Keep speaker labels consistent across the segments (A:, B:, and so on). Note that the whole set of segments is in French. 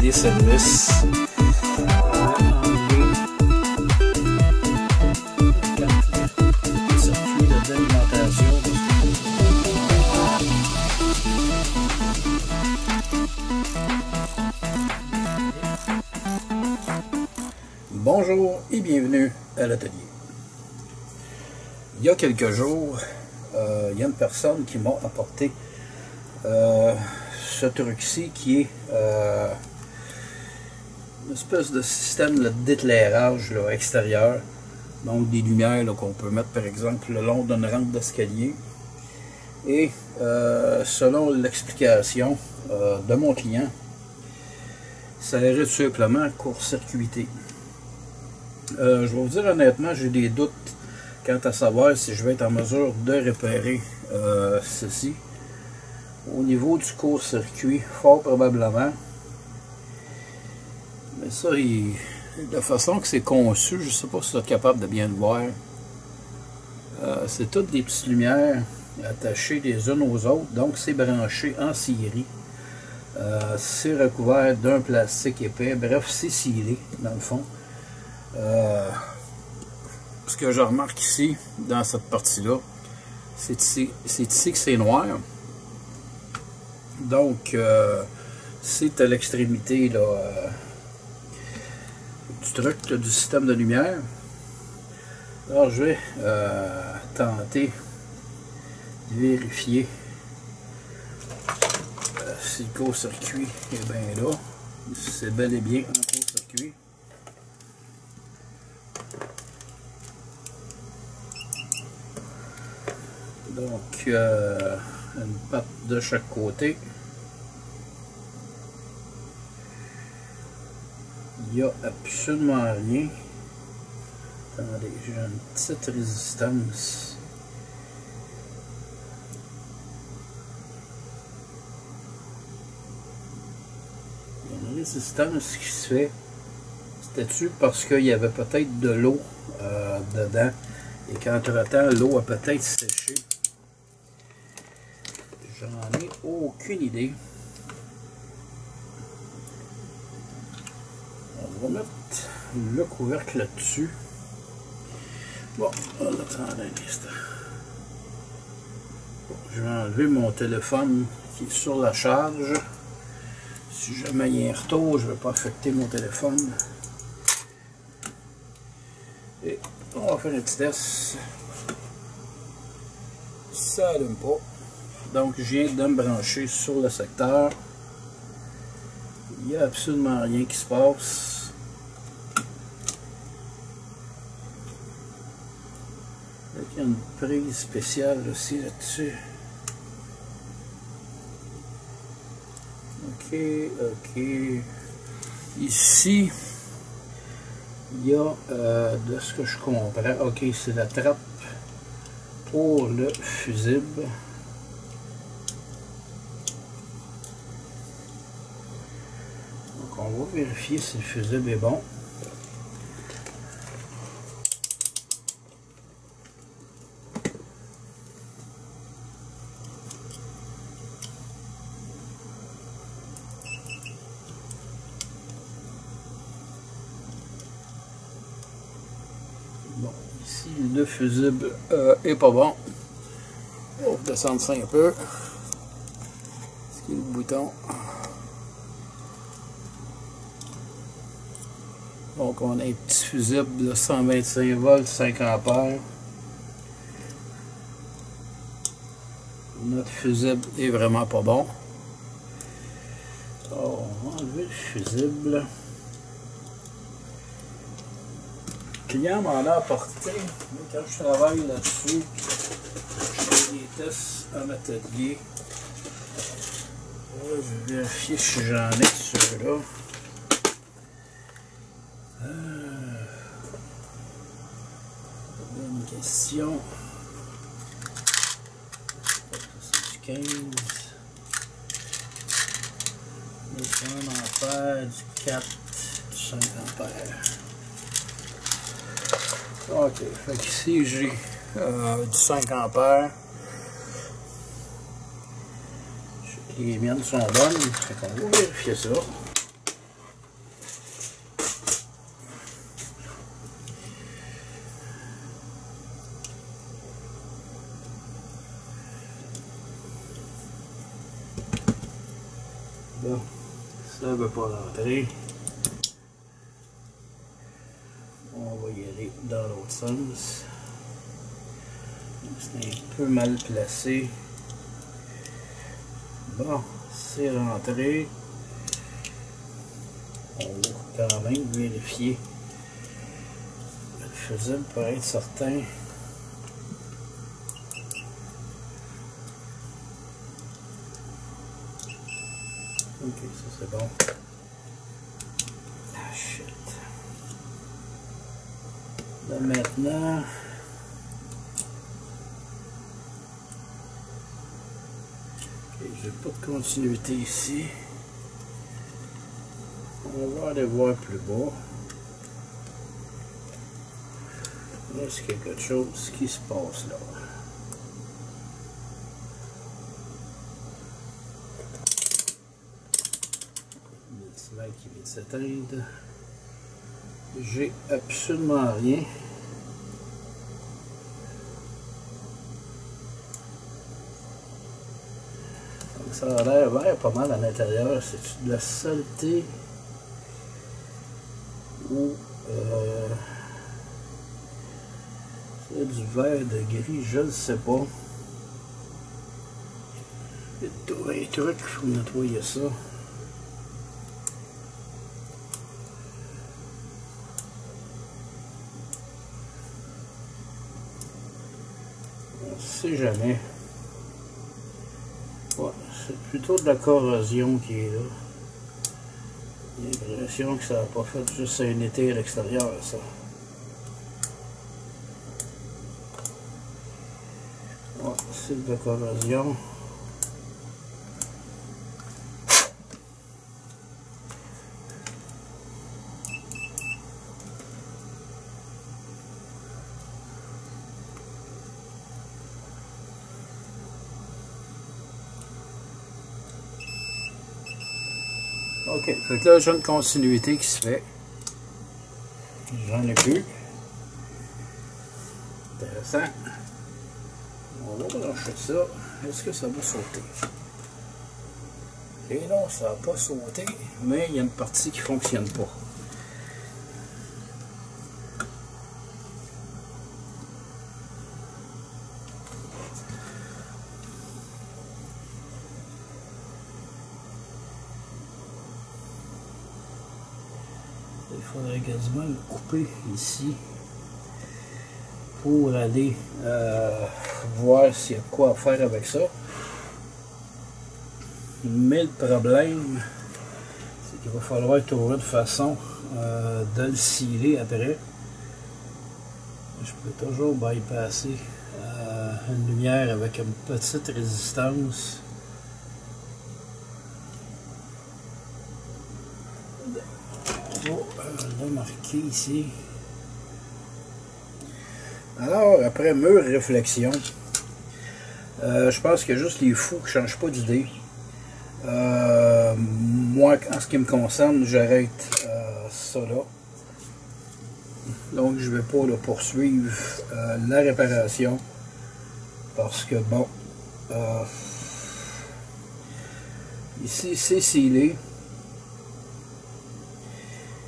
A: des services. Circuit d'alimentation. Bonjour et bienvenue à l'atelier. Il y a quelques jours, il y a une personne qui m'a apporté ce truc-ci qui est une espèce de système d'éclairage extérieur, donc des lumières qu'on peut mettre par exemple le long d'une rampe d'escalier. Et selon l'explication de mon client, ça irait tout simplement court-circuiter. Je vais vous dire honnêtement, j'ai des doutes quant à savoir si je vais être en mesure de réparer ceci. Au niveau du court-circuit, fort probablement. Mais ça, de façon que c'est conçu, je ne sais pas si vous êtes capable de bien le voir. C'est toutes des petites lumières attachées les unes aux autres, donc c'est branché en scierie. C'est recouvert d'un plastique épais, bref, c'est scellé dans le fond. Ce que je remarque ici, dans cette partie-là, c'est ici que c'est noir. Donc, c'est à l'extrémité du truc, du système de lumière. Alors, je vais tenter de vérifier si le court-circuit est bien là. C'est bel et bien un court-circuit. Donc, une patte de chaque côté. Il n'y a absolument rien. Attendez, j'ai une petite résistance. Il y a une résistance qui se fait. C'était-tu parce qu'il y avait peut-être de l'eau dedans et qu'entre-temps, l'eau a peut-être séché? J'en ai aucune idée. On va mettre le couvercle là-dessus. Bon, on va attendre un instant. Bon, je vais enlever mon téléphone qui est sur la charge. Si jamais il y a un retour, je ne vais pas affecter mon téléphone. Et on va faire un petit test. Ça n'allume pas. Donc, je viens de me brancher sur le secteur. Il n'y a absolument rien qui se passe. Il y a une prise spéciale aussi là-dessus. Ok. Ici, il y a, de ce que je comprends, ok, c'est la trappe pour le fusible. On va vérifier si le fusible est bon. Bon, ici le fusible est pas bon. On va descendre ça un peu. Ce qui est le bouton. Donc on a un petit fusible de 125 volts, 5 ampères. Notre fusible est vraiment pas bon. Alors, on va enlever le fusible. Le client m'en a apporté. Quand je travaille là-dessus, je fais des tests en atelier. Je vais vérifier si j'en ai ceux-là. Bonne question. C'est du 15. Du 1 ampère, du 4, du 5 ampères. Ok, fait qu'ici j'ai du 5 ampères. Les miennes sont bonnes, fait qu'on va vérifier ça. Bon, ça ne veut pas rentrer. On va y aller dans l'autre sens. C'est un peu mal placé. Bon, c'est rentré. On va quand même vérifier le fusible pour être certain. Ok, ça c'est bon. Ah shit. Là maintenant, j'ai pas de continuité ici. On va aller voir plus bas. Est-ce qu'il y a quelque chose qui se passe là? Le multimètre qui vient de s'éteindre. J'ai absolument rien. Donc ça a l'air vert pas mal à l'intérieur. C'est de la saleté ou c'est du vert de gris, je ne sais pas. Il y a un truc, il faut nettoyer ça. On ne sait jamais. Ouais, c'est plutôt de la corrosion qui est là. J'ai l'impression que ça n'a pas fait juste un été à l'extérieur, ça. Ouais, c'est de la corrosion. Ok, donc là j'ai une continuité qui se fait. J'en ai plus. Intéressant. On va brancher ça. Est-ce que ça va sauter? Et non, ça n'a pas sauté, mais il y a une partie qui ne fonctionne pas. Il faudrait quasiment le couper ici pour aller voir s'il y a quoi faire avec ça. Mais le problème, c'est qu'il va falloir trouver une façon de le sceller après. Je peux toujours bypasser une lumière avec une petite résistance. On va marquer ici. Alors, après mûre réflexion, je pense qu'il y a juste les fous qui ne changent pas d'idée. Moi, en ce qui me concerne, j'arrête ça là. Donc, je ne vais pas là, poursuivre la réparation. Parce que, bon, ici, c'est scellé.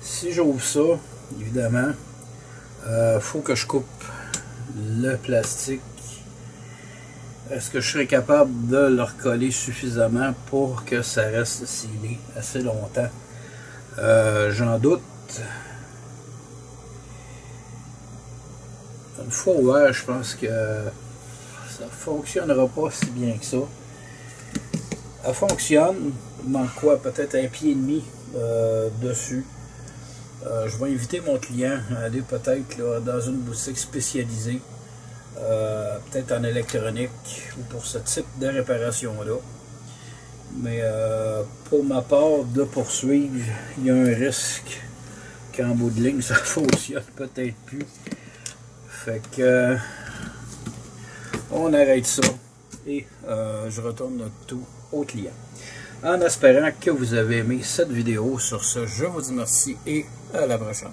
A: Si j'ouvre ça, évidemment, faut que je coupe le plastique. Est-ce que je serai capable de le recoller suffisamment pour que ça reste scellé assez longtemps? J'en doute. Une fois ouvert, je pense que ça ne fonctionnera pas si bien que ça. Elle fonctionne. Il manque quoi? Peut-être un pied et demi dessus. Je vais inviter mon client à aller peut-être dans une boutique spécialisée, peut-être en électronique ou pour ce type de réparation-là. Mais pour ma part, de poursuivre, il y a un risque qu'en bout de ligne, ça fonctionne peut-être plus. Fait que on arrête ça et je retourne notre tout au client. En espérant que vous avez aimé cette vidéo. Sur ce, je vous dis merci et à la prochaine.